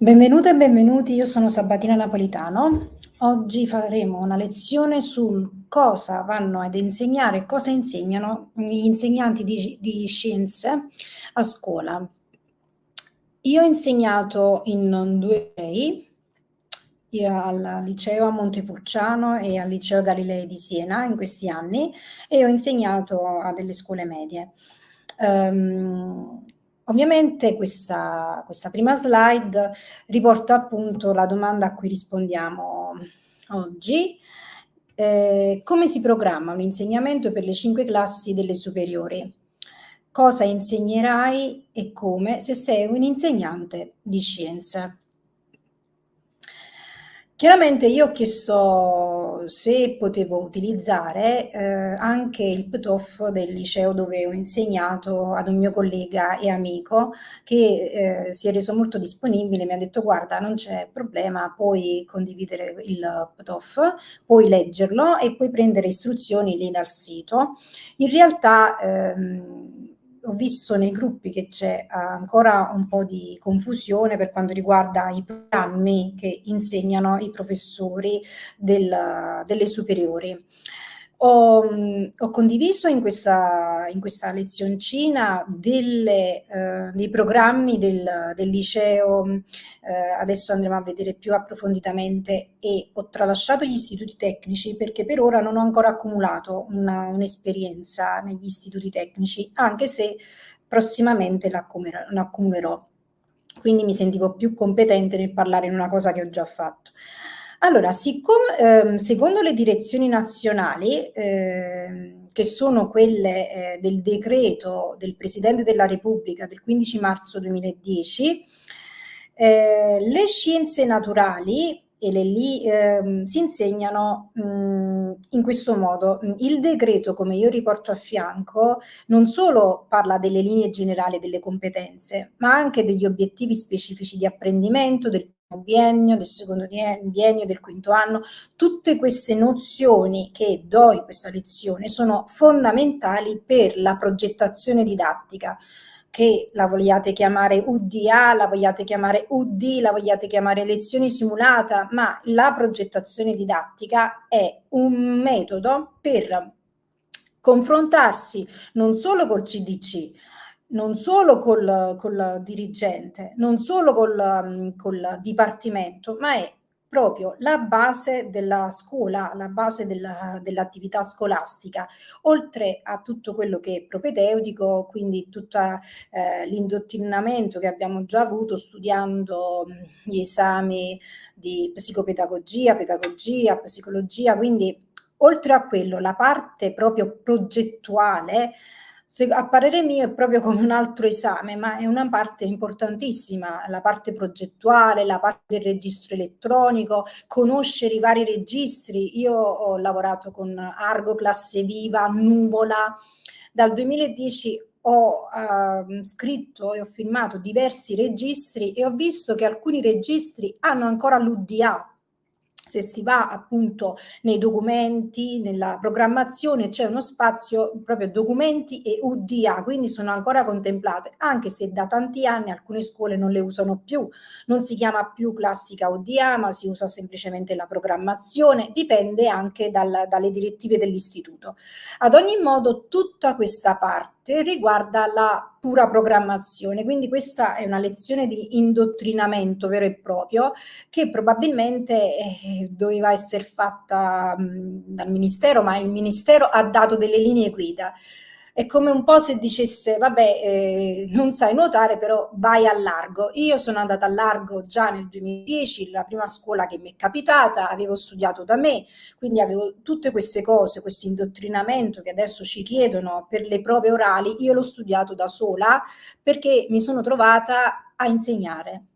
Benvenute e benvenuti, io sono Sabatina Napolitano. Oggi faremo una lezione sul cosa vanno ad insegnare e cosa insegnano gli insegnanti di scienze a scuola. Io ho insegnato in due licei, io al liceo a Montepulciano e al liceo Galilei di Siena in questi anni e ho insegnato a delle scuole medie. Ehm, Ovviamente questa prima slide riporta appunto la domanda a cui rispondiamo oggi. Come si programma un insegnamento per le 5 classi delle superiori? Cosa insegnerai e come se sei un insegnante di scienze? Chiaramente io ho chiesto se potevo utilizzare anche il PTOF del liceo dove ho insegnato ad un mio collega e amico che si è reso molto disponibile, mi ha detto guarda non c'è problema, puoi condividere il PTOF, puoi leggerlo e puoi prendere istruzioni lì dal sito. In realtà ho visto nei gruppi che c'è ancora un po' di confusione per quanto riguarda i programmi che insegnano i professori delle superiori. Ho condiviso in questa lezioncina dei programmi del liceo, adesso andremo a vedere più approfonditamente e ho tralasciato gli istituti tecnici perché per ora non ho ancora accumulato un'esperienza negli istituti tecnici, anche se prossimamente l'accumulerò. Quindi mi sentivo più competente nel parlare in una cosa che ho già fatto. Allora, siccome secondo le direzioni nazionali, che sono quelle del decreto del Presidente della Repubblica del 15 marzo 2010, le scienze naturali e si insegnano in questo modo. Il decreto, come io riporto a fianco, non solo parla delle linee generali delle competenze, ma anche degli obiettivi specifici di apprendimento del primo biennio, del secondo biennio, del quinto anno. Tutte queste nozioni che do in questa lezione sono fondamentali per la progettazione didattica, che la vogliate chiamare UDA, la vogliate chiamare UD, la vogliate chiamare lezione simulata, ma la progettazione didattica è un metodo per confrontarsi non solo col CDC, non solo col dirigente, non solo col dipartimento, ma è proprio la base della scuola, la base dell'attività scolastica, oltre a tutto quello che è propedeutico, quindi tutto l'indottrinamento che abbiamo già avuto studiando gli esami di psicopedagogia, pedagogia, psicologia, quindi oltre a quello, la parte proprio progettuale, a parere mio, è proprio come un altro esame, ma è una parte importantissima, la parte progettuale, la parte del registro elettronico, conoscere i vari registri. Io ho lavorato con Argo, Classe Viva, Nuvola. Dal 2010 ho scritto e ho firmato diversi registri e ho visto che alcuni registri hanno ancora l'UDA. Se si va appunto nei documenti, nella programmazione c'è uno spazio proprio documenti e UDA, quindi sono ancora contemplate, anche se da tanti anni alcune scuole non le usano più, non si chiama più classica UDA, ma si usa semplicemente la programmazione, dipende anche dalle direttive dell'istituto. Ad ogni modo, tutta questa parte riguarda la pura programmazione, quindi questa è una lezione di indottrinamento vero e proprio che probabilmente doveva essere fatta dal Ministero, ma il Ministero ha dato delle linee guida. È come un po' se dicesse, vabbè, non sai nuotare, però vai al largo. Io sono andata al largo già nel 2010, la prima scuola che mi è capitata, avevo studiato da me, quindi avevo tutte queste cose, questo indottrinamento che adesso ci chiedono per le prove orali, io l'ho studiato da sola perché mi sono trovata a insegnare.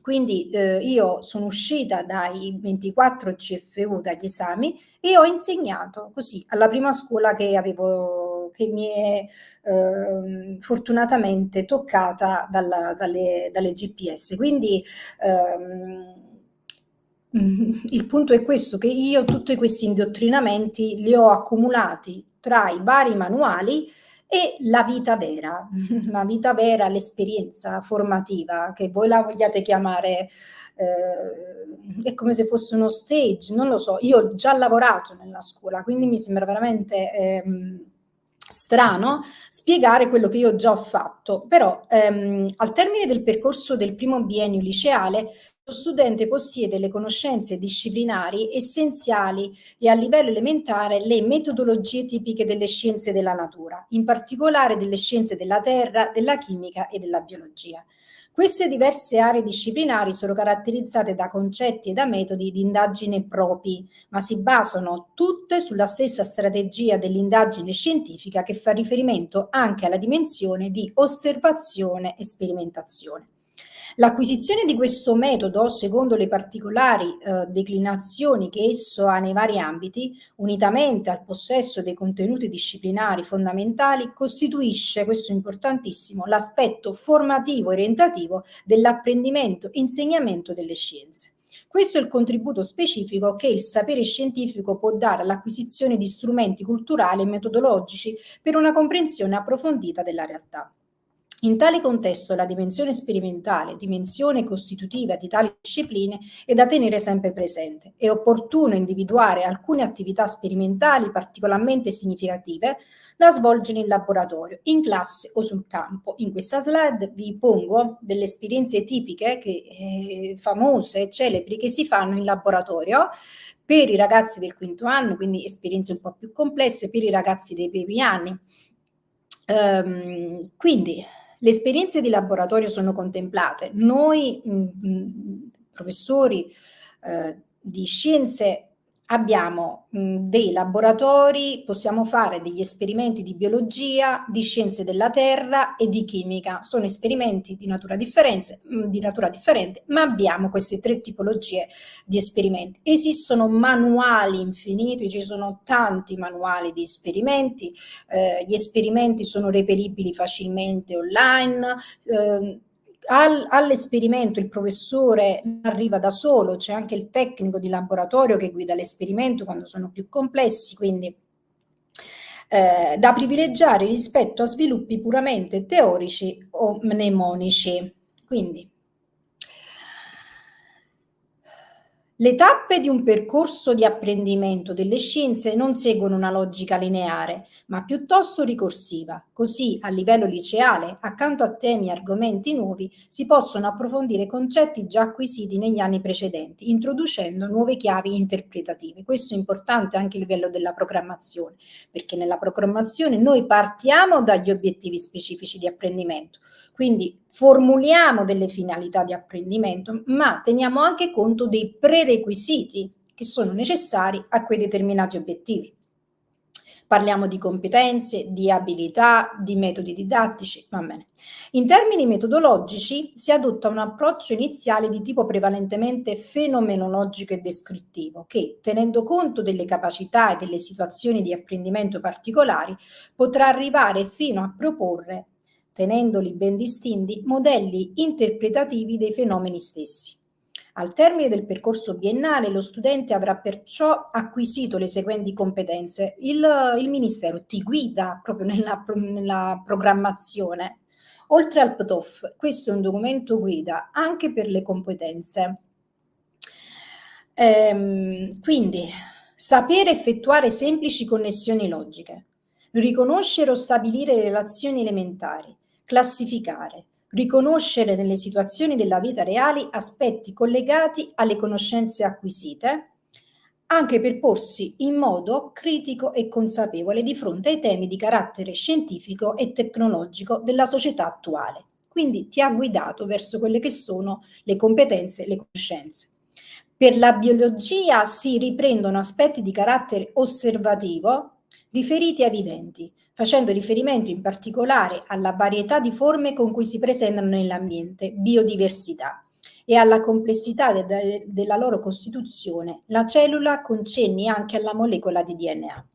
Quindi io sono uscita dai 24 CFU, dagli esami, e ho insegnato così alla prima scuola che mi è fortunatamente toccata dalle GPS. Quindi il punto è questo, che io tutti questi indottrinamenti li ho accumulati tra i vari manuali e la vita vera, la vita vera, l'esperienza formativa, che voi la vogliate chiamare, è come se fosse uno stage, non lo so. Io ho già lavorato nella scuola, quindi mi sembra veramente strano spiegare quello che io già ho fatto, però al termine del percorso del primo biennio liceale lo studente possiede le conoscenze disciplinari essenziali e a livello elementare le metodologie tipiche delle scienze della natura, in particolare delle scienze della terra, della chimica e della biologia. Queste diverse aree disciplinari sono caratterizzate da concetti e da metodi di indagine propri, ma si basano tutte sulla stessa strategia dell'indagine scientifica che fa riferimento anche alla dimensione di osservazione e sperimentazione. L'acquisizione di questo metodo, secondo le particolari declinazioni che esso ha nei vari ambiti, unitamente al possesso dei contenuti disciplinari fondamentali, costituisce, questo è importantissimo, l'aspetto formativo e orientativo dell'apprendimento e insegnamento delle scienze. Questo è il contributo specifico che il sapere scientifico può dare all'acquisizione di strumenti culturali e metodologici per una comprensione approfondita della realtà. In tale contesto la dimensione sperimentale, dimensione costitutiva di tali discipline, è da tenere sempre presente. È opportuno individuare alcune attività sperimentali particolarmente significative da svolgere in laboratorio, in classe o sul campo. In questa slide vi pongo delle esperienze tipiche, famose e celebri, che si fanno in laboratorio per i ragazzi del quinto anno, quindi esperienze un po' più complesse per i ragazzi dei primi anni. Quindi le esperienze di laboratorio sono contemplate. Noi professori di scienze abbiamo dei laboratori, possiamo fare degli esperimenti di biologia, di scienze della terra e di chimica. Sono esperimenti di natura differente, ma abbiamo queste tre tipologie di esperimenti. Esistono manuali infiniti, ci sono tanti manuali di esperimenti, gli esperimenti sono reperibili facilmente online. All'esperimento il professore arriva da solo, c'è anche il tecnico di laboratorio che guida l'esperimento quando sono più complessi, quindi da privilegiare rispetto a sviluppi puramente teorici o mnemonici. Quindi le tappe di un percorso di apprendimento delle scienze non seguono una logica lineare, ma piuttosto ricorsiva. Così, a livello liceale, accanto a temi e argomenti nuovi, si possono approfondire concetti già acquisiti negli anni precedenti, introducendo nuove chiavi interpretative. Questo è importante anche a livello della programmazione, perché nella programmazione noi partiamo dagli obiettivi specifici di apprendimento. Quindi formuliamo delle finalità di apprendimento, ma teniamo anche conto dei prerequisiti che sono necessari a quei determinati obiettivi. Parliamo di competenze, di abilità, di metodi didattici, va bene. In termini metodologici si adotta un approccio iniziale di tipo prevalentemente fenomenologico e descrittivo che, tenendo conto delle capacità e delle situazioni di apprendimento particolari, potrà arrivare fino a proporre, tenendoli ben distinti, modelli interpretativi dei fenomeni stessi. Al termine del percorso biennale lo studente avrà perciò acquisito le seguenti competenze. Il Ministero ti guida proprio nella programmazione. Oltre al PTOF, questo è un documento guida anche per le competenze. Quindi, sapere effettuare semplici connessioni logiche, riconoscere o stabilire relazioni elementari, classificare, riconoscere nelle situazioni della vita reali aspetti collegati alle conoscenze acquisite, anche per porsi in modo critico e consapevole di fronte ai temi di carattere scientifico e tecnologico della società attuale. Quindi ti ha guidato verso quelle che sono le competenze e le conoscenze. Per la biologia si riprendono aspetti di carattere osservativo riferiti ai viventi, facendo riferimento in particolare alla varietà di forme con cui si presentano nell'ambiente, biodiversità, e alla complessità della loro costituzione, la cellula con cenni anche alla molecola di DNA,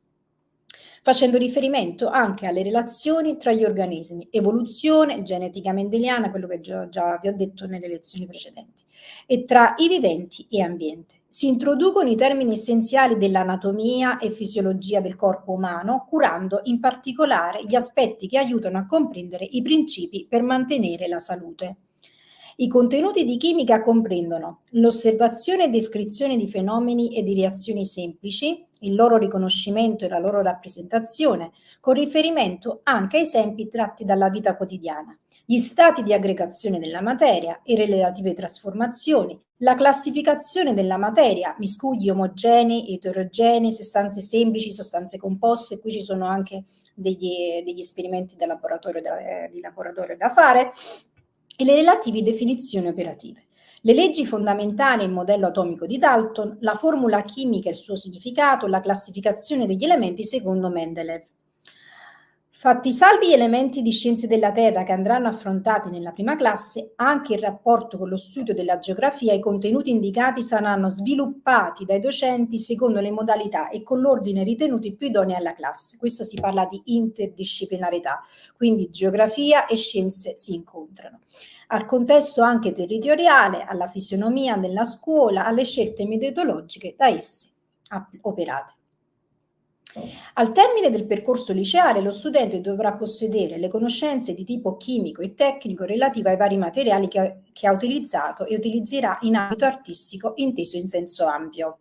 facendo riferimento anche alle relazioni tra gli organismi, evoluzione, genetica mendeliana, quello che già vi ho detto nelle lezioni precedenti, e tra i viventi e ambiente. Si introducono i termini essenziali dell'anatomia e fisiologia del corpo umano, curando in particolare gli aspetti che aiutano a comprendere i principi per mantenere la salute. I contenuti di chimica comprendono l'osservazione e descrizione di fenomeni e di reazioni semplici, il loro riconoscimento e la loro rappresentazione, con riferimento anche a esempi tratti dalla vita quotidiana, gli stati di aggregazione della materia e le relative trasformazioni, la classificazione della materia, miscugli omogenei, eterogenei, sostanze semplici, sostanze composte, e qui ci sono anche degli esperimenti di laboratorio da fare, e le relative definizioni operative. Le leggi fondamentali e il modello atomico di Dalton, la formula chimica e il suo significato, la classificazione degli elementi secondo Mendeleev. Fatti salvi gli elementi di scienze della Terra che andranno affrontati nella prima classe, anche in rapporto con lo studio della geografia, i contenuti indicati saranno sviluppati dai docenti secondo le modalità e con l'ordine ritenuti più idonei alla classe. Questo si parla di interdisciplinarità, quindi geografia e scienze si incontrano. Al contesto anche territoriale, alla fisionomia della scuola, alle scelte metodologiche da esse operate. Al termine del percorso liceale, lo studente dovrà possedere le conoscenze di tipo chimico e tecnico relative ai vari materiali che ha utilizzato e utilizzerà in ambito artistico inteso in senso ampio.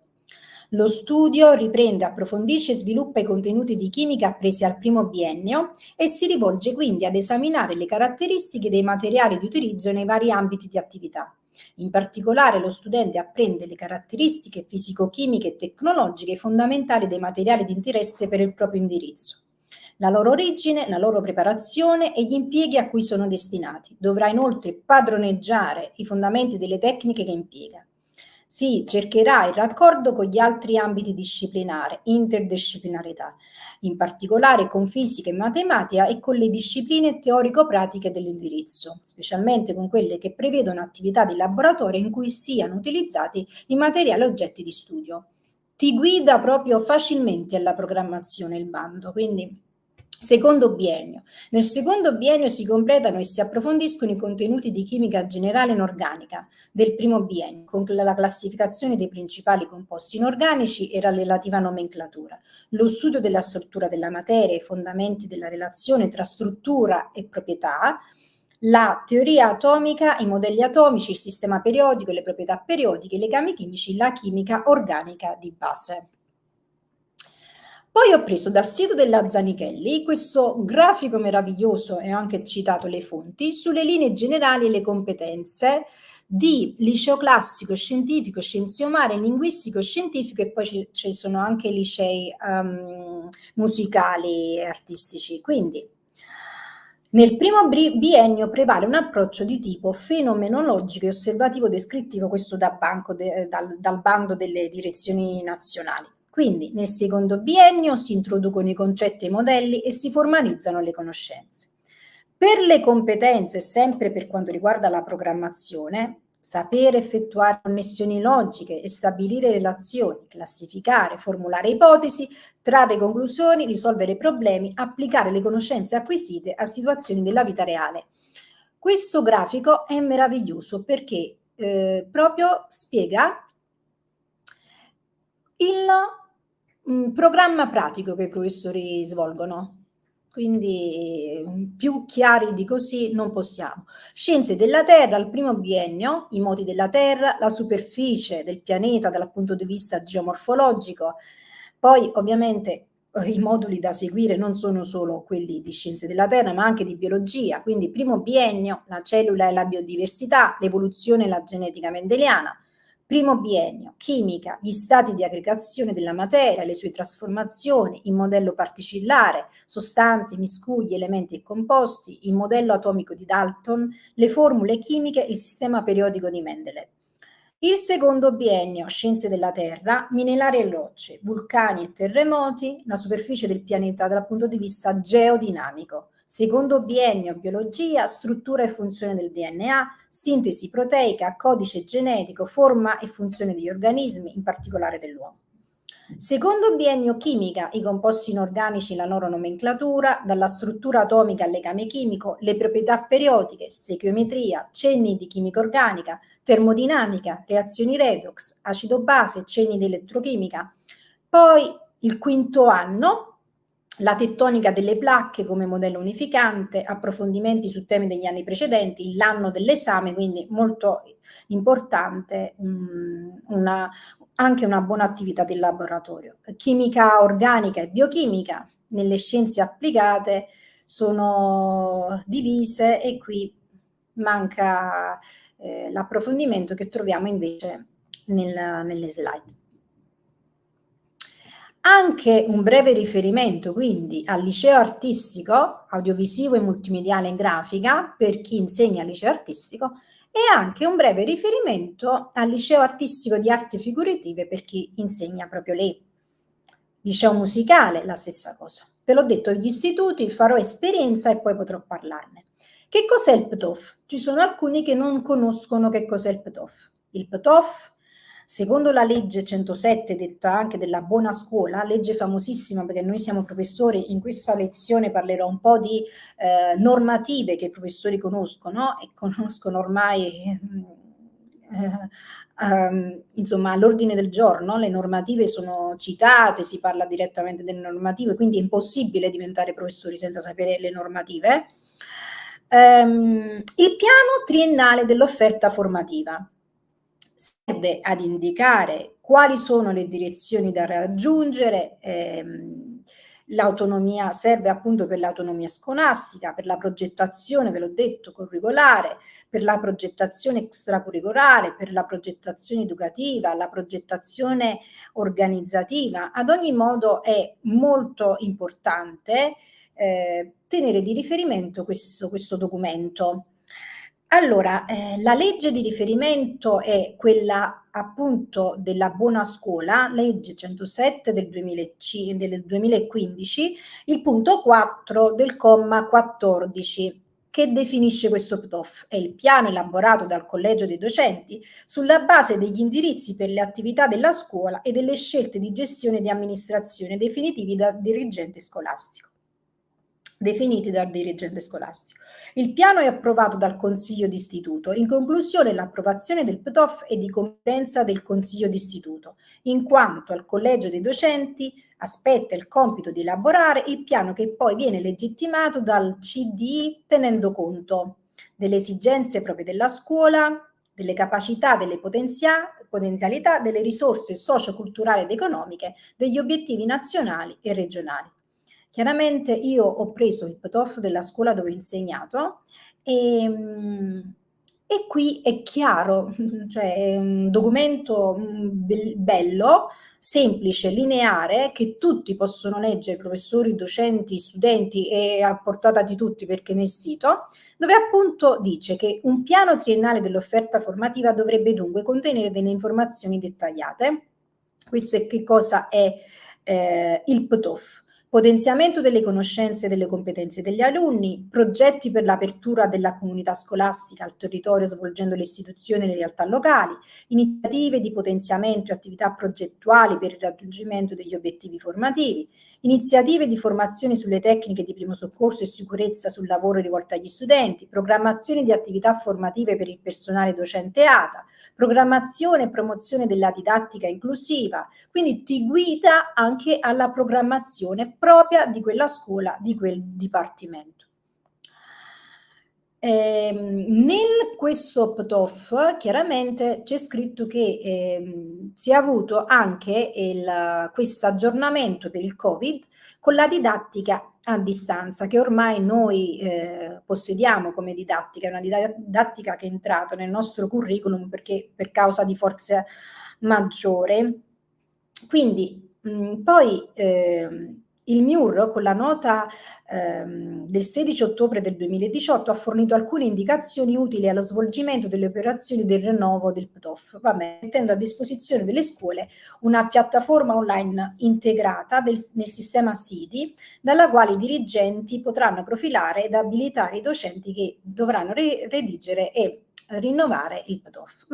Lo studio riprende, approfondisce e sviluppa i contenuti di chimica appresi al primo biennio e si rivolge quindi ad esaminare le caratteristiche dei materiali di utilizzo nei vari ambiti di attività. In particolare lo studente apprende le caratteristiche fisico-chimiche e tecnologiche fondamentali dei materiali di interesse per il proprio indirizzo, la loro origine, la loro preparazione e gli impieghi a cui sono destinati. Dovrà inoltre padroneggiare i fondamenti delle tecniche che impiega. Si cercherà il raccordo con gli altri ambiti disciplinari, interdisciplinarità, in particolare con fisica e matematica e con le discipline teorico-pratiche dell'indirizzo, specialmente con quelle che prevedono attività di laboratorio in cui siano utilizzati i materiali oggetti di studio. Ti guida proprio facilmente alla programmazione il bando, quindi secondo biennio. Nel secondo biennio si completano e si approfondiscono i contenuti di chimica generale inorganica del primo biennio, con la classificazione dei principali composti inorganici e la relativa nomenclatura, lo studio della struttura della materia, i fondamenti della relazione tra struttura e proprietà, la teoria atomica, i modelli atomici, il sistema periodico, le proprietà periodiche, i legami chimici, la chimica organica di base. Poi ho preso dal sito della Zanichelli questo grafico meraviglioso e ho anche citato le fonti sulle linee generali e le competenze di liceo classico, scientifico, scienze umane, linguistico, scientifico e poi ci sono anche licei musicali e artistici. Quindi nel primo biennio prevale un approccio di tipo fenomenologico e osservativo descrittivo, questo dal bando delle direzioni nazionali. Quindi nel secondo biennio si introducono i concetti e i modelli e si formalizzano le conoscenze. Per le competenze, sempre per quanto riguarda la programmazione, sapere effettuare connessioni logiche e stabilire relazioni, classificare, formulare ipotesi, trarre conclusioni, risolvere problemi, applicare le conoscenze acquisite a situazioni della vita reale. Questo grafico è meraviglioso perché proprio spiega il programma pratico che i professori svolgono. Quindi più chiari di così non possiamo. Scienze della Terra al primo biennio, i modi della Terra, la superficie del pianeta dal punto di vista geomorfologico. Poi ovviamente i moduli da seguire non sono solo quelli di scienze della Terra, ma anche di biologia. Quindi primo biennio, la cellula e la biodiversità, l'evoluzione e la genetica mendeliana. Primo biennio, chimica, gli stati di aggregazione della materia, le sue trasformazioni, il modello particellare, sostanze, miscugli, elementi e composti, il modello atomico di Dalton, le formule chimiche, il sistema periodico di Mendeleev. Il secondo biennio, scienze della Terra, minerali e rocce, vulcani e terremoti, la superficie del pianeta dal punto di vista geodinamico. Secondo biennio, biologia, struttura e funzione del DNA, sintesi proteica, codice genetico, forma e funzione degli organismi, in particolare dell'uomo. Secondo biennio chimica, i composti inorganici, la loro nomenclatura, dalla struttura atomica al legame chimico, le proprietà periodiche, stechiometria, cenni di chimica organica, termodinamica, reazioni redox, acido-base, cenni di elettrochimica. Poi il quinto anno, la tettonica delle placche come modello unificante, approfondimenti su temi degli anni precedenti, l'anno dell'esame, quindi molto importante, anche una buona attività del laboratorio. Chimica organica e biochimica nelle scienze applicate sono divise e qui manca l'approfondimento che troviamo invece nelle slide. Anche un breve riferimento quindi al liceo artistico, audiovisivo e multimediale in grafica, per chi insegna al liceo artistico, e anche un breve riferimento al liceo artistico di arti figurative per chi insegna proprio lì. Liceo musicale, la stessa cosa. Ve l'ho detto, gli istituti farò esperienza e poi potrò parlarne. Che cos'è il PTOF? Ci sono alcuni che non conoscono che cos'è il PTOF. Il PTOF, secondo la legge 107, detta anche della buona scuola, legge famosissima perché noi siamo professori, in questa lezione parlerò un po' di normative che i professori conoscono e conoscono ormai insomma all'ordine del giorno, le normative sono citate, si parla direttamente delle normative, quindi è impossibile diventare professori senza sapere le normative. Il piano triennale dell'offerta formativa serve ad indicare quali sono le direzioni da raggiungere, l'autonomia serve appunto per l'autonomia scolastica, per la progettazione, ve l'ho detto, curricolare, per la progettazione extracurricolare, per la progettazione educativa, la progettazione organizzativa. Ad ogni modo è molto importante tenere di riferimento questo documento. Allora, la legge di riferimento è quella appunto della buona scuola, legge 107 del 2015, il punto 4 del comma 14, che definisce questo PTOF. È il piano elaborato dal collegio dei docenti sulla base degli indirizzi per le attività della scuola e delle scelte di gestione e di amministrazione definiti dal dirigente scolastico. Il piano è approvato dal Consiglio d'Istituto. In conclusione, l'approvazione del PTOF è di competenza del Consiglio d'Istituto, in quanto al Collegio dei Docenti aspetta il compito di elaborare il piano che poi viene legittimato dal CDI tenendo conto delle esigenze proprie della scuola, delle capacità, delle potenzialità, delle risorse socio-culturali ed economiche, degli obiettivi nazionali e regionali. Chiaramente io ho preso il PTOF della scuola dove ho insegnato e qui è chiaro, cioè è un documento bello, semplice, lineare, che tutti possono leggere, professori, docenti, studenti, e a portata di tutti perché nel sito, dove appunto dice che un piano triennale dell'offerta formativa dovrebbe dunque contenere delle informazioni dettagliate. Questo è che cosa è il PTOF. Potenziamento delle conoscenze e delle competenze degli alunni, progetti per l'apertura della comunità scolastica al territorio svolgendo le istituzioni e le realtà locali, iniziative di potenziamento e attività progettuali per il raggiungimento degli obiettivi formativi, iniziative di formazione sulle tecniche di primo soccorso e sicurezza sul lavoro rivolte agli studenti, programmazione di attività formative per il personale docente ATA, programmazione e promozione della didattica inclusiva, quindi ti guida anche alla programmazione propria di quella scuola, di quel dipartimento. Nel questo PTOF chiaramente c'è scritto che si è avuto anche questo aggiornamento per il Covid con la didattica a distanza, che ormai noi possediamo come didattica, è una didattica che è entrata nel nostro curriculum perché per causa di forza maggiore. Quindi poi il MIUR con la nota del 16 ottobre del 2018 ha fornito alcune indicazioni utili allo svolgimento delle operazioni del rinnovo del PTOF, mettendo a disposizione delle scuole una piattaforma online integrata nel sistema SIDI, dalla quale i dirigenti potranno profilare ed abilitare i docenti che dovranno redigere e rinnovare il PTOF.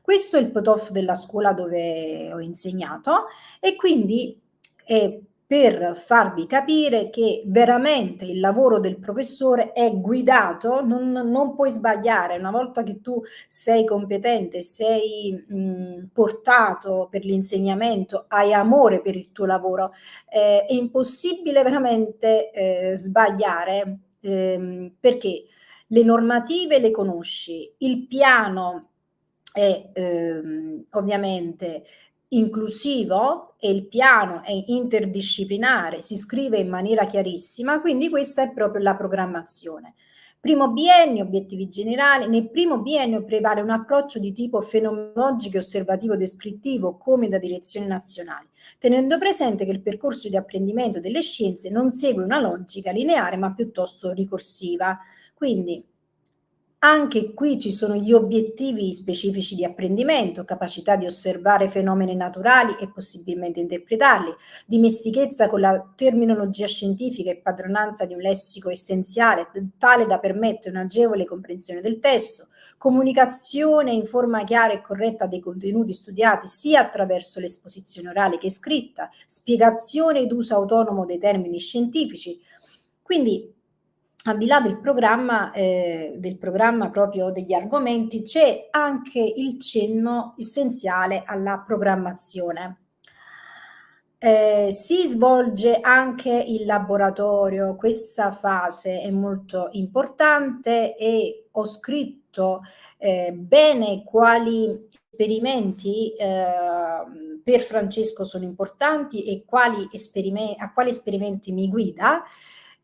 Questo è il PTOF della scuola dove ho insegnato e quindi è per farvi capire che veramente il lavoro del professore è guidato, non puoi sbagliare. Una volta che tu sei competente, sei portato per l'insegnamento, hai amore per il tuo lavoro, è impossibile veramente sbagliare, perché le normative le conosci, il piano è ovviamente inclusivo e il piano è interdisciplinare, si scrive in maniera chiarissima, quindi questa è proprio la programmazione. Primo biennio, obiettivi generali. Nel primo biennio prevale un approccio di tipo fenomenologico e osservativo descrittivo come da direzioni nazionali, tenendo presente che il percorso di apprendimento delle scienze non segue una logica lineare ma piuttosto ricorsiva. Quindi anche qui ci sono gli obiettivi specifici di apprendimento, capacità di osservare fenomeni naturali e possibilmente interpretarli, dimestichezza con la terminologia scientifica e padronanza di un lessico essenziale tale da permettere un'agevole comprensione del testo, comunicazione in forma chiara e corretta dei contenuti studiati sia attraverso l'esposizione orale che scritta, spiegazione ed uso autonomo dei termini scientifici. Quindi al di là del programma proprio degli argomenti, c'è anche il cenno essenziale alla programmazione. Si svolge anche il laboratorio, questa fase è molto importante e ho scritto bene quali esperimenti per Francesco sono importanti e a quali esperimenti mi guida.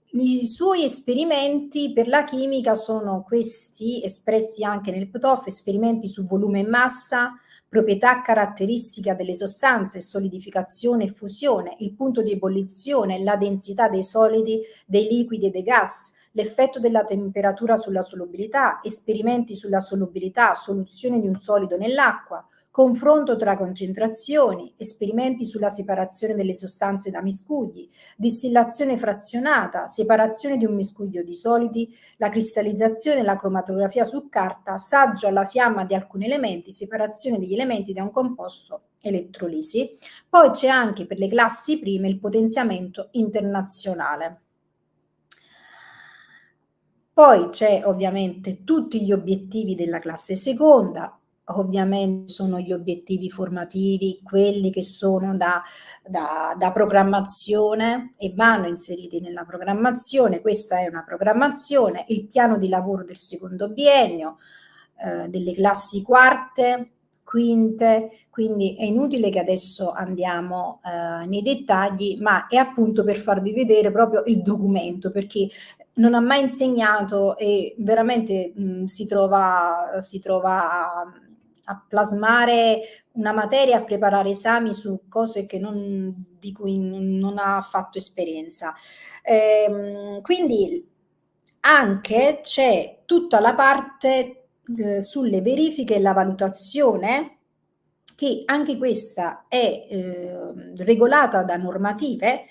I suoi esperimenti per la chimica sono questi, espressi anche nel PTOF: esperimenti su volume e massa, proprietà caratteristica delle sostanze, solidificazione e fusione, il punto di ebollizione, la densità dei solidi, dei liquidi e dei gas, l'effetto della temperatura sulla solubilità, esperimenti sulla solubilità, soluzione di un solido nell'acqua, confronto tra concentrazioni, esperimenti sulla separazione delle sostanze da miscugli, distillazione frazionata, separazione di un miscuglio di solidi, la cristallizzazione e la cromatografia su carta, assaggio alla fiamma di alcuni elementi, separazione degli elementi da un composto, elettrolisi. Poi c'è anche per le classi prime il potenziamento internazionale. Poi c'è ovviamente tutti gli obiettivi della classe seconda, ovviamente sono gli obiettivi formativi, quelli che sono da programmazione e vanno inseriti nella programmazione. Questa è una programmazione, il piano di lavoro del secondo biennio, delle classi quarte, quinte, quindi è inutile che adesso andiamo nei dettagli, ma è appunto per farvi vedere proprio il documento, perché non ha mai insegnato e veramente si trova a plasmare una materia, a preparare esami su cose di cui non ha fatto esperienza. Quindi anche c'è tutta la parte sulle verifiche e la valutazione, che anche questa è regolata da normative.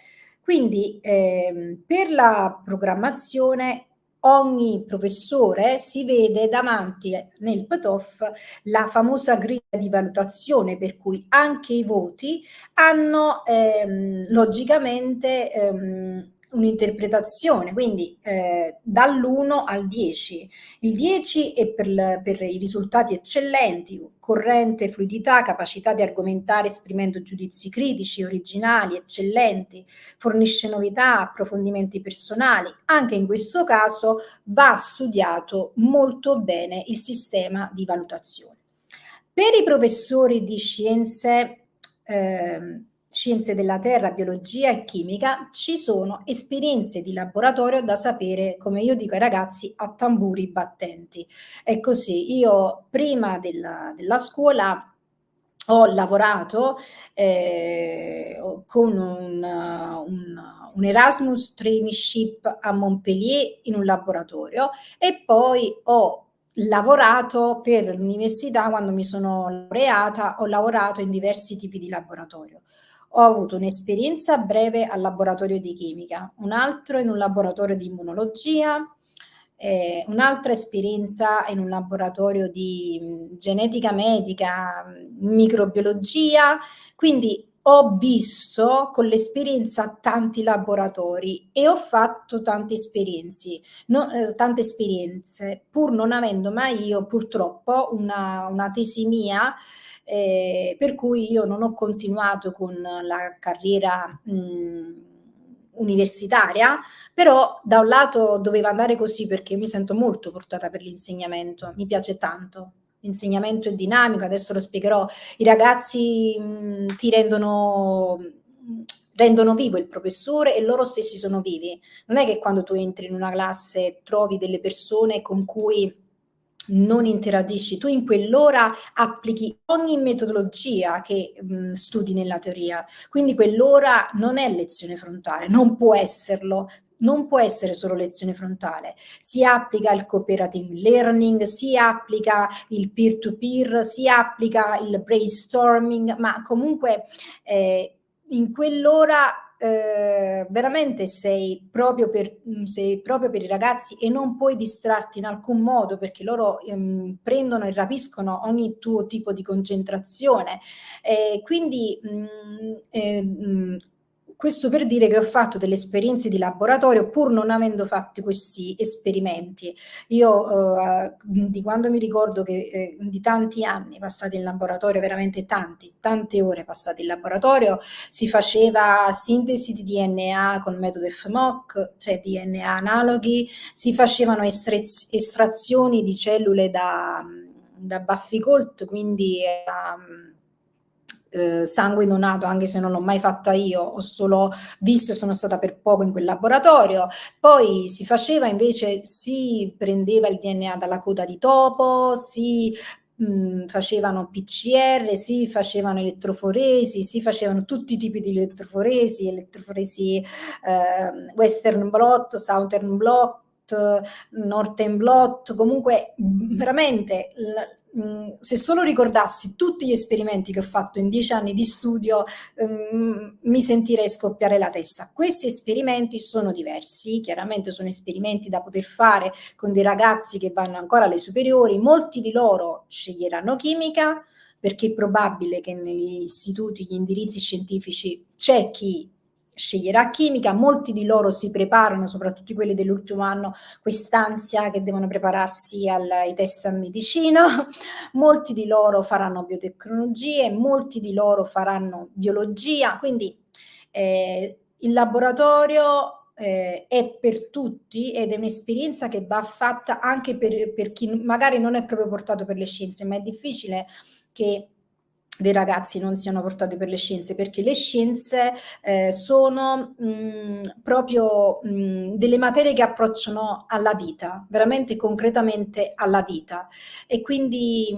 Quindi per la programmazione ogni professore si vede davanti nel PTOF la famosa griglia di valutazione, per cui anche i voti hanno logicamente un'interpretazione, quindi dall'1 al 10. Il 10 è per i risultati eccellenti, corrente, fluidità, capacità di argomentare esprimendo giudizi critici, originali, eccellenti, fornisce novità, approfondimenti personali. Anche in questo caso va studiato molto bene il sistema di valutazione. Per i professori di scienze della terra, biologia e chimica ci sono esperienze di laboratorio da sapere, come io dico ai ragazzi, a tamburi battenti. È così, io prima della scuola ho lavorato con un Erasmus Traineeship a Montpellier in un laboratorio e poi ho lavorato per l'università. Quando mi sono laureata ho lavorato in diversi tipi di laboratorio. Ho avuto un'esperienza breve al laboratorio di chimica, un altro in un laboratorio di immunologia, Un'altra esperienza in un laboratorio di genetica medica, microbiologia, quindi ho visto con l'esperienza tanti laboratori e ho fatto tante tante esperienze, pur non avendo mai io purtroppo una tesi mia, per cui io non ho continuato con la carriera universitaria, però da un lato doveva andare così perché mi sento molto portata per l'insegnamento, mi piace tanto. L'insegnamento è dinamico, adesso lo spiegherò. I ragazzi rendono vivo il professore e loro stessi sono vivi. Non è che quando tu entri in una classe trovi delle persone con cui non interagisci, tu in quell'ora applichi ogni metodologia che studi nella teoria, quindi quell'ora non è lezione frontale, non può esserlo, non può essere solo lezione frontale, si applica il cooperative learning, si applica il peer-to-peer, si applica il brainstorming, ma comunque in quell'ora veramente sei proprio per i ragazzi e non puoi distrarti in alcun modo perché loro prendono e rapiscono ogni tuo tipo di concentrazione. Quindi questo per dire che ho fatto delle esperienze di laboratorio pur non avendo fatto questi esperimenti. Io di quando mi ricordo che di tanti anni passati in laboratorio, veramente tante ore passate in laboratorio, si faceva sintesi di DNA col metodo FMOC, cioè DNA analoghi, si facevano estrazioni di cellule da Bafficolt, quindi sangue donato, anche se non l'ho mai fatta io, ho solo visto e sono stata per poco in quel laboratorio. Poi si faceva invece, si prendeva il DNA dalla coda di topo, si facevano PCR, si facevano elettroforesi, si facevano tutti i tipi di elettroforesi Western blot, Southern blot, Northern blot, comunque veramente se solo ricordassi tutti gli esperimenti che ho fatto in 10 anni di studio, mi sentirei scoppiare la testa. Questi esperimenti sono diversi, chiaramente sono esperimenti da poter fare con dei ragazzi che vanno ancora alle superiori, molti di loro sceglieranno chimica, perché è probabile che negli istituti, gli indirizzi scientifici c'è chi sceglierà chimica, molti di loro si preparano, soprattutto quelli dell'ultimo anno, quest'ansia che devono prepararsi ai test a medicina, molti di loro faranno biotecnologie, molti di loro faranno biologia, quindi il laboratorio è per tutti ed è un'esperienza che va fatta anche per chi magari non è proprio portato per le scienze, ma è difficile che dei ragazzi non siano portati per le scienze, perché le scienze sono proprio delle materie che approcciano alla vita, veramente concretamente alla vita. E quindi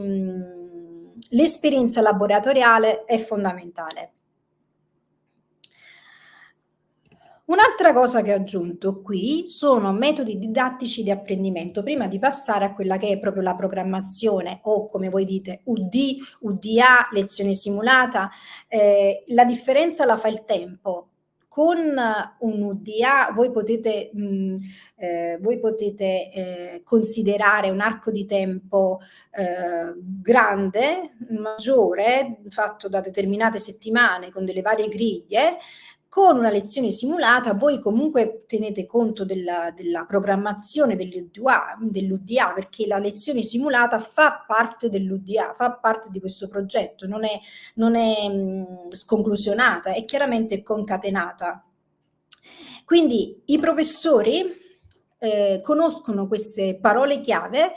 l'esperienza laboratoriale è fondamentale. Un'altra cosa che ho aggiunto qui sono metodi didattici di apprendimento, prima di passare a quella che è proprio la programmazione o come voi dite UD, UDA, lezione simulata. La differenza la fa il tempo. Con un UDA voi potete considerare un arco di tempo grande, maggiore, fatto da determinate settimane con delle varie griglie. Con una lezione simulata voi comunque tenete conto della programmazione dell'UDA, perché la lezione simulata fa parte dell'UDA, fa parte di questo progetto, non è sconclusionata, è chiaramente concatenata. Quindi i professori conoscono queste parole chiave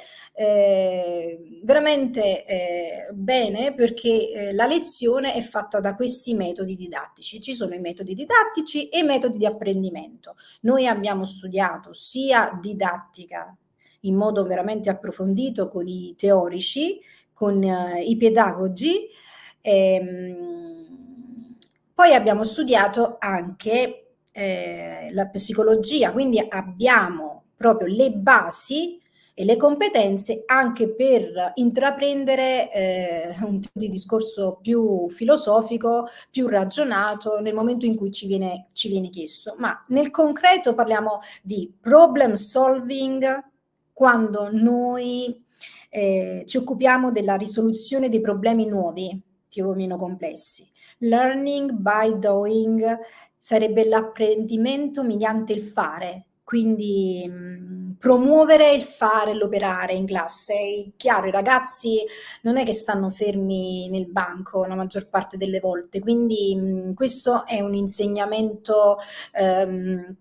veramente bene, perché la lezione è fatta da questi metodi didattici. Ci sono i metodi didattici e i metodi di apprendimento. Noi abbiamo studiato sia didattica in modo veramente approfondito con i teorici, con i pedagogi, poi abbiamo studiato anche la psicologia, quindi abbiamo proprio le basi e le competenze anche per intraprendere un tipo di discorso più filosofico, più ragionato nel momento in cui ci viene chiesto. Ma nel concreto parliamo di problem solving, quando noi ci occupiamo della risoluzione dei problemi nuovi, più o meno complessi. Learning by doing sarebbe l'apprendimento mediante il fare, quindi promuovere il fare, l'operare in classe. È chiaro, i ragazzi non è che stanno fermi nel banco la maggior parte delle volte, quindi questo è un insegnamento ehm,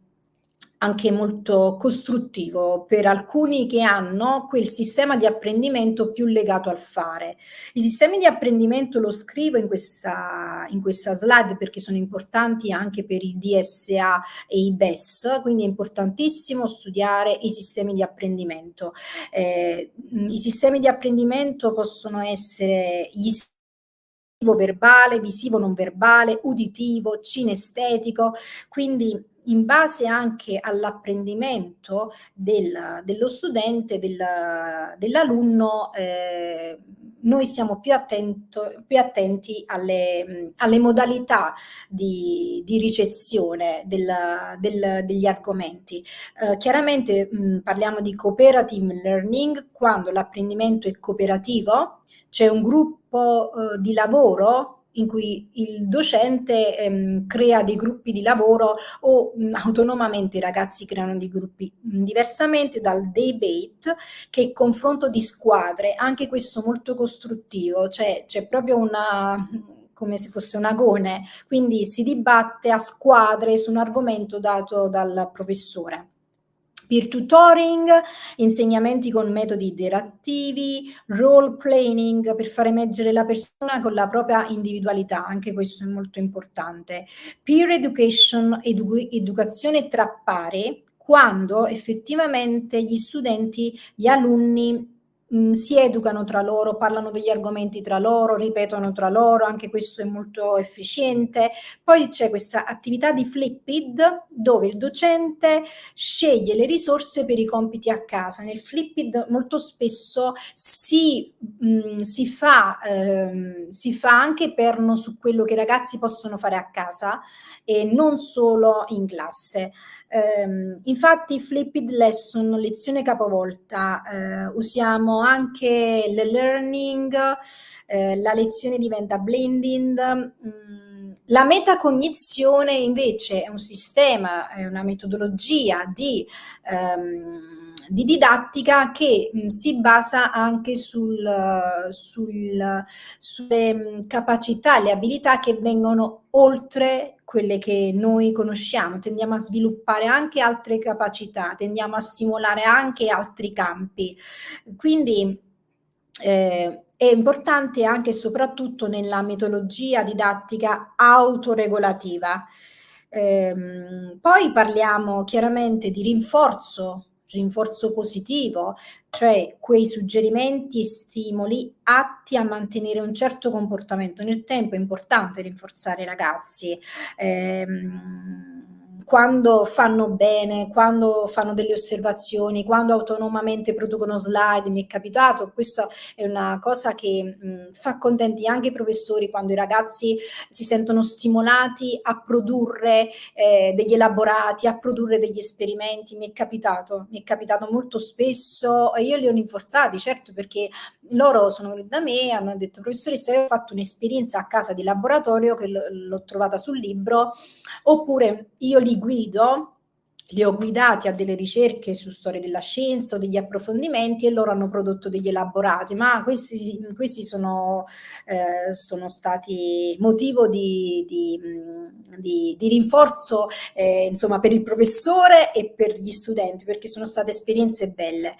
anche molto costruttivo per alcuni che hanno quel sistema di apprendimento più legato al fare. I sistemi di apprendimento lo scrivo in questa slide perché sono importanti anche per il DSA e i BES, quindi è importantissimo studiare i sistemi di apprendimento. I sistemi di apprendimento possono essere gli verbale, visivo non verbale, uditivo, cinestetico, quindi in base anche all'apprendimento dello studente, dell'alunno, noi stiamo più attenti alle modalità di ricezione degli argomenti. Chiaramente parliamo di cooperative learning quando l'apprendimento è cooperativo, c'è un gruppo di lavoro in cui il docente crea dei gruppi di lavoro o autonomamente i ragazzi creano dei gruppi, diversamente dal debate che è confronto di squadre, anche questo molto costruttivo, cioè c'è proprio una come se fosse un agone, quindi si dibatte a squadre su un argomento dato dal professore. Peer tutoring, insegnamenti con metodi interattivi, role playing per far emergere la persona con la propria individualità, anche questo è molto importante. Peer education, educazione tra pari, quando effettivamente gli studenti, gli alunni si educano tra loro, parlano degli argomenti tra loro, ripetono tra loro, anche questo è molto efficiente. Poi c'è questa attività di Flipped dove il docente sceglie le risorse per i compiti a casa. Nel Flipped molto spesso si fa anche perno su quello che i ragazzi possono fare a casa e non solo in classe. Infatti Flipped Lesson, lezione capovolta, usiamo anche le learning, la lezione diventa blending. La metacognizione invece è un sistema, è una metodologia di didattica che si basa anche sulle capacità, le abilità che vengono oltre quelle che noi conosciamo, tendiamo a sviluppare anche altre capacità, tendiamo a stimolare anche altri campi. Quindi è importante anche e soprattutto nella metodologia didattica autoregolativa. Poi parliamo chiaramente di rinforzo positivo, cioè quei suggerimenti e stimoli atti a mantenere un certo comportamento nel tempo. È importante rinforzare i ragazzi. Quando fanno bene, quando fanno delle osservazioni, quando autonomamente producono slide, mi è capitato, questa è una cosa che fa contenti anche i professori quando i ragazzi si sentono stimolati a produrre degli elaborati, a produrre degli esperimenti, mi è capitato molto spesso e io li ho rinforzati, certo, perché loro sono venuti da me e hanno detto professoressa, io ho fatto un'esperienza a casa di laboratorio che l'ho trovata sul libro, oppure io li guido, li ho guidati a delle ricerche su storia della scienza o degli approfondimenti e loro hanno prodotto degli elaborati, ma questi sono stati motivo di rinforzo insomma per il professore e per gli studenti perché sono state esperienze belle.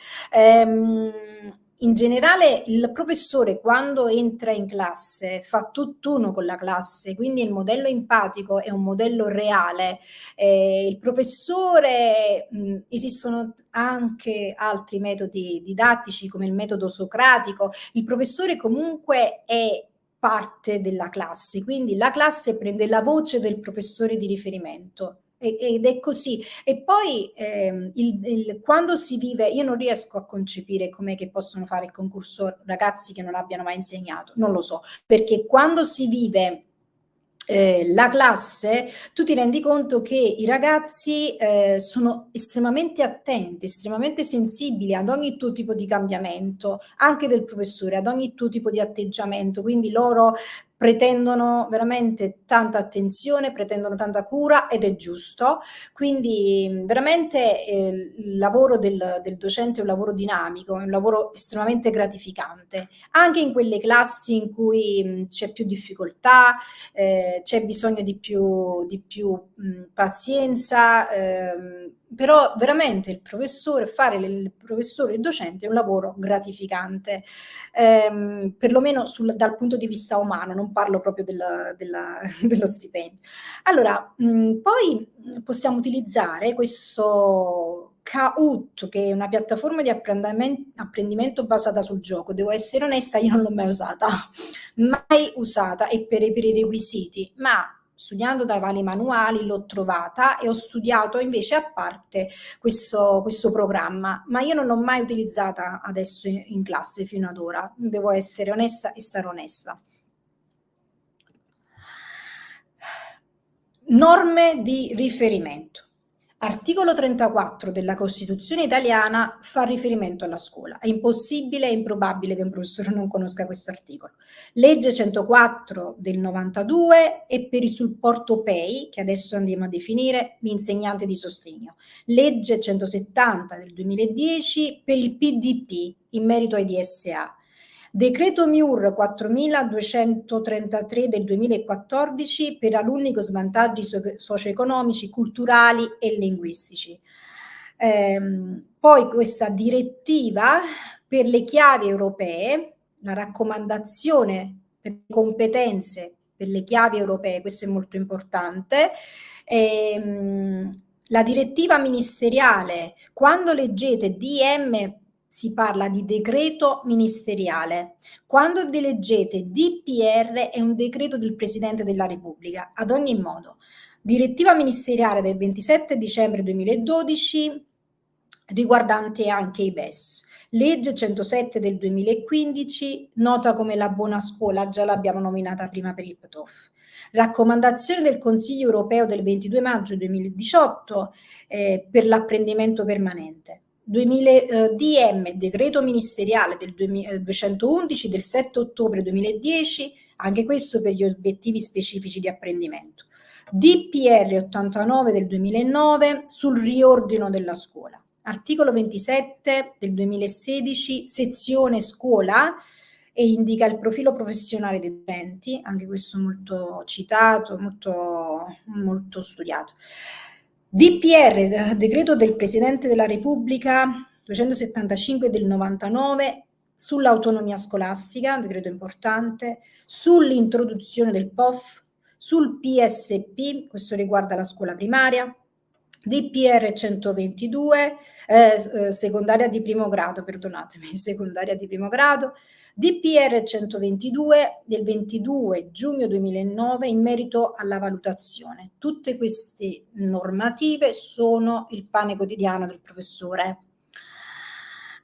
In generale il professore quando entra in classe fa tutt'uno con la classe, quindi il modello empatico è un modello reale. Il professore, esistono anche altri metodi didattici come il metodo socratico, il professore comunque è parte della classe, quindi la classe prende la voce del professore di riferimento ed è così. E poi quando si vive, io non riesco a concepire com'è che possono fare il concorso ragazzi che non abbiano mai insegnato, non lo so, perché quando si vive la classe, tu ti rendi conto che i ragazzi sono estremamente attenti, estremamente sensibili ad ogni tuo tipo di cambiamento, anche del professore, ad ogni tuo tipo di atteggiamento, quindi loro pretendono veramente tanta attenzione, pretendono tanta cura ed è giusto. Quindi veramente il lavoro del docente è un lavoro dinamico, è un lavoro estremamente gratificante, anche in quelle classi in cui c'è più difficoltà, c'è bisogno di più pazienza, però veramente fare il professore e il docente è un lavoro gratificante, perlomeno dal punto di vista umano, non parlo proprio dello stipendio. Allora, poi possiamo utilizzare questo Kahoot, che è una piattaforma di apprendimento basata sul gioco. Devo essere onesta, io non l'ho mai usata e per i requisiti, ma studiando dai vari manuali l'ho trovata e ho studiato invece a parte questo programma, ma io non l'ho mai utilizzata adesso in classe fino ad ora. Devo essere onesta e sarò onesta. Norme di riferimento. Articolo 34 della Costituzione italiana fa riferimento alla scuola. È impossibile e improbabile che un professore non conosca questo articolo. Legge 104 del 92 e per il supporto PEI, che adesso andiamo a definire, l'insegnante di sostegno. Legge 170 del 2010 per il PDP in merito ai DSA. Decreto MIUR 4233 del 2014 per alunni con svantaggi socio-economici, culturali e linguistici. Poi questa direttiva per le chiavi europee, la raccomandazione per le competenze per le chiavi europee, questo è molto importante. La direttiva ministeriale, quando leggete DM si parla di decreto ministeriale. Quando leggete DPR è un decreto del Presidente della Repubblica. Ad ogni modo, direttiva ministeriale del 27 dicembre 2012 riguardante anche i BES. Legge 107 del 2015, nota come la buona scuola, già l'abbiamo nominata prima per il PTOF. Raccomandazione del Consiglio europeo del 22 maggio 2018 per l'apprendimento permanente. DM, decreto ministeriale del 211 del 7 ottobre 2010, anche questo per gli obiettivi specifici di apprendimento. DPR 89 del 2009 sul riordino della scuola. Articolo 27 del 2016, sezione scuola, e indica il profilo professionale dei docenti, anche questo molto citato, molto studiato. DPR, decreto del Presidente della Repubblica 275 del 99 sull'autonomia scolastica, un decreto importante, sull'introduzione del POF, sul PSP, questo riguarda la scuola primaria, DPR 122, secondaria di primo grado, perdonatemi, secondaria di primo grado, DPR 122 del 22 giugno 2009 in merito alla valutazione. Tutte queste normative sono il pane quotidiano del professore.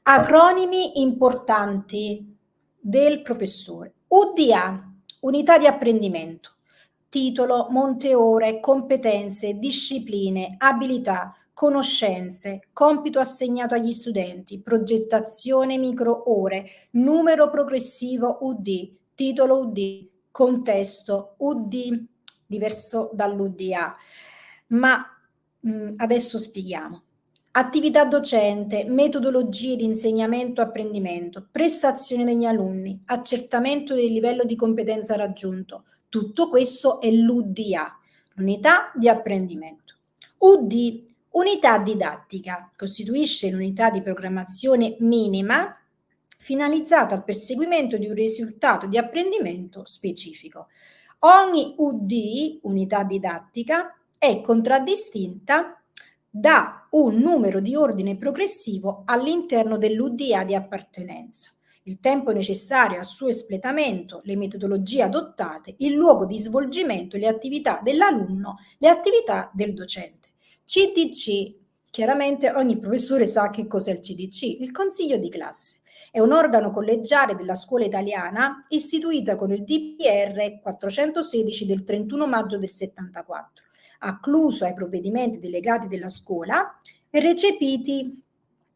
Acronimi importanti del professore. UDA, unità di apprendimento. Titolo, monte ore, competenze, discipline, abilità, conoscenze, compito assegnato agli studenti, progettazione micro ore, numero progressivo UD, titolo UD, contesto UD, diverso dall'UDA. Ma adesso spieghiamo. Attività docente, metodologie di insegnamento e apprendimento, prestazione degli alunni, accertamento del livello di competenza raggiunto. Tutto questo è l'UDA, l'unità di apprendimento. UD, unità didattica, costituisce l'unità di programmazione minima finalizzata al perseguimento di un risultato di apprendimento specifico. Ogni UD, unità didattica, è contraddistinta da un numero di ordine progressivo all'interno dell'UDA di appartenenza. Il tempo necessario al suo espletamento, le metodologie adottate, il luogo di svolgimento, le attività dell'alunno, le attività del docente. CDC, Chiaramente ogni professore sa che cos'è il CDC, il consiglio di classe. È un organo collegiale della scuola italiana istituita con il DPR 416 del 31 maggio del 74, accluso ai provvedimenti delegati della scuola e recepiti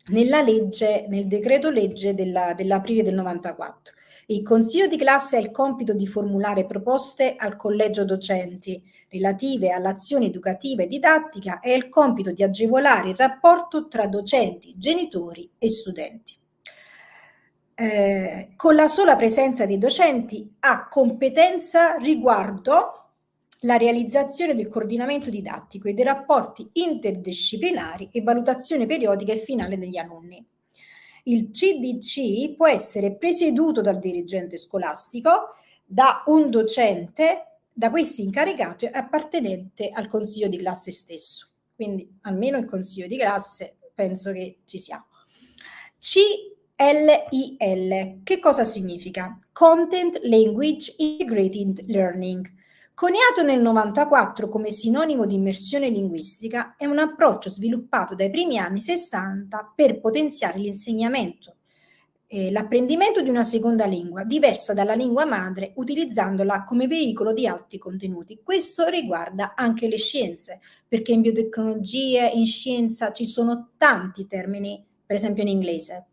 nel decreto legge dell'aprile del 94. Il consiglio di classe ha il compito di formulare proposte al collegio docenti relative all'azione educativa e didattica e ha il compito di agevolare il rapporto tra docenti, genitori e studenti. Con la sola presenza dei docenti ha competenza riguardo la realizzazione del coordinamento didattico e dei rapporti interdisciplinari e valutazione periodica e finale degli alunni. Il CDC può essere presieduto dal dirigente scolastico, da un docente, da questi incaricato e appartenente al consiglio di classe stesso. Quindi almeno il consiglio di classe penso che ci siamo. CLIL, che cosa significa? Content Language Integrated Learning. Coniato nel 94 come sinonimo di immersione linguistica, è un approccio sviluppato dai primi anni 60 per potenziare l'insegnamento e l'apprendimento di una seconda lingua, diversa dalla lingua madre, utilizzandola come veicolo di altri contenuti. Questo riguarda anche le scienze, perché in biotecnologie, in scienza ci sono tanti termini, per esempio in inglese,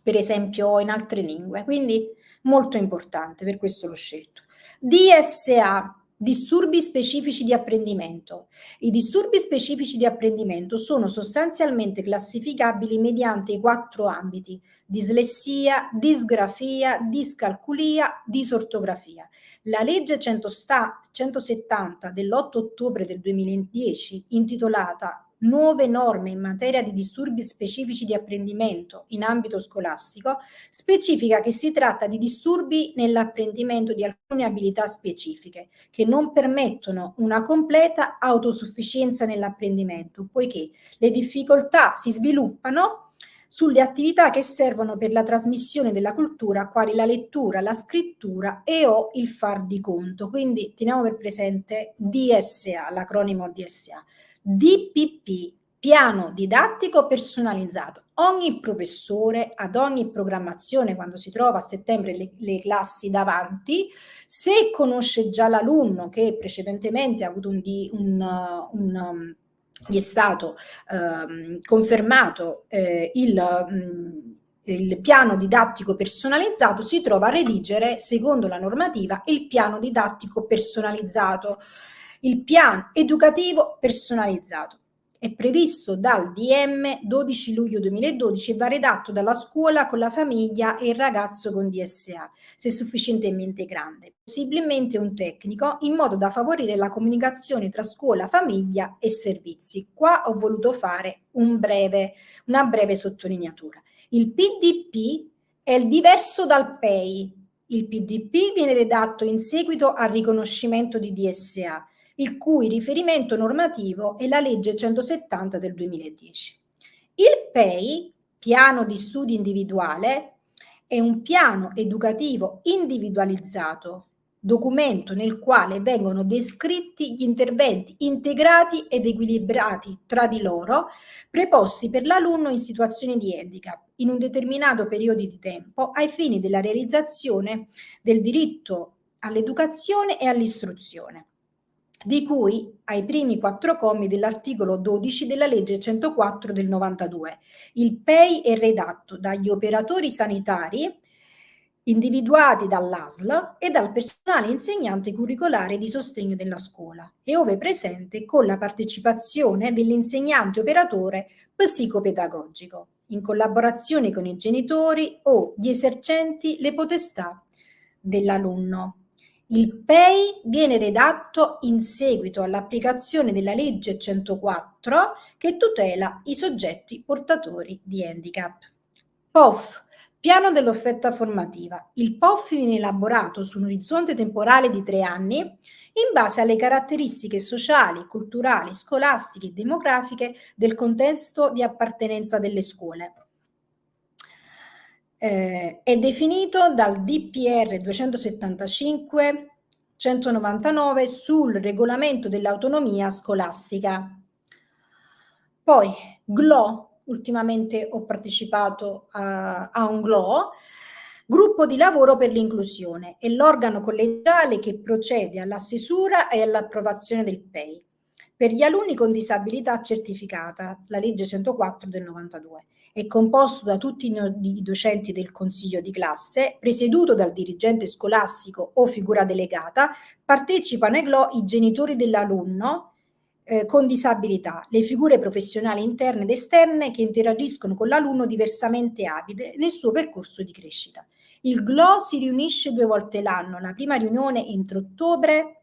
per esempio in altre lingue, quindi molto importante, per questo l'ho scelto. DSA, disturbi specifici di apprendimento. I disturbi specifici di apprendimento sono sostanzialmente classificabili mediante i 4 ambiti: dislessia, disgrafia, discalculia, disortografia. La legge 170 dell'8 ottobre del 2010, intitolata Nuove norme in materia di disturbi specifici di apprendimento in ambito scolastico, specifica che si tratta di disturbi nell'apprendimento di alcune abilità specifiche che non permettono una completa autosufficienza nell'apprendimento, poiché le difficoltà si sviluppano sulle attività che servono per la trasmissione della cultura, quali la lettura, la scrittura e o il far di conto. Quindi teniamo per presente DSA, l'acronimo DSA. DPP, piano didattico personalizzato. Ogni professore ad ogni programmazione, quando si trova a settembre le classi davanti, se conosce già l'alunno che precedentemente ha avuto gli è stato confermato il piano didattico personalizzato, si trova a redigere, secondo la normativa, il piano didattico personalizzato, il piano educativo personalizzato. È previsto dal DM 12 luglio 2012 e va redatto dalla scuola con la famiglia e il ragazzo con DSA, se sufficientemente grande, possibilmente un tecnico, in modo da favorire la comunicazione tra scuola, famiglia e servizi. Qua ho voluto fare una breve sottolineatura. Il PDP è il diverso dal PEI. Il PDP viene redatto in seguito al riconoscimento di DSA, il cui riferimento normativo è la legge 170 del 2010. Il PEI, piano di studi individuale, è un piano educativo individualizzato, documento nel quale vengono descritti gli interventi integrati ed equilibrati tra di loro preposti per l'alunno in situazione di handicap in un determinato periodo di tempo ai fini della realizzazione del diritto all'educazione e all'istruzione, di cui ai primi 4 commi dell'articolo 12 della legge 104 del 92. Il PEI è redatto dagli operatori sanitari individuati dall'ASL e dal personale insegnante curricolare di sostegno della scuola e ove presente con la partecipazione dell'insegnante operatore psicopedagogico, in collaborazione con i genitori o gli esercenti le potestà dell'alunno. Il PEI viene redatto in seguito all'applicazione della legge 104 che tutela i soggetti portatori di handicap. POF, piano dell'offerta formativa. Il POF viene elaborato su un orizzonte temporale di 3 anni in base alle caratteristiche sociali, culturali, scolastiche e demografiche del contesto di appartenenza delle scuole. È definito dal DPR 275 199 sul regolamento dell'autonomia scolastica. Poi GLO, ultimamente ho partecipato a un GLO, gruppo di lavoro per l'inclusione, è l'organo collegiale che procede alla stesura e all'approvazione del PEI per gli alunni con disabilità certificata, la legge 104 del 92. È composto da tutti i docenti del consiglio di classe, presieduto dal dirigente scolastico o figura delegata. Partecipano ai GLO i genitori dell'alunno con disabilità, le figure professionali interne ed esterne che interagiscono con l'alunno diversamente abile nel suo percorso di crescita. Il GLO si riunisce 2 volte l'anno, la prima riunione entro ottobre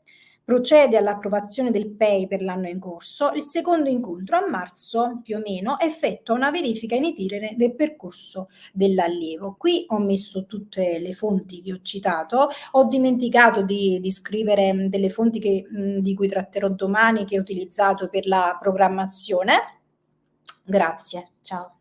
procede all'approvazione del PEI per l'anno in corso, il secondo incontro a marzo più o meno effettua una verifica in itinere del percorso dell'allievo. Qui ho messo tutte le fonti che ho citato, ho dimenticato di scrivere delle fonti di cui tratterò domani che ho utilizzato per la programmazione. Grazie, ciao.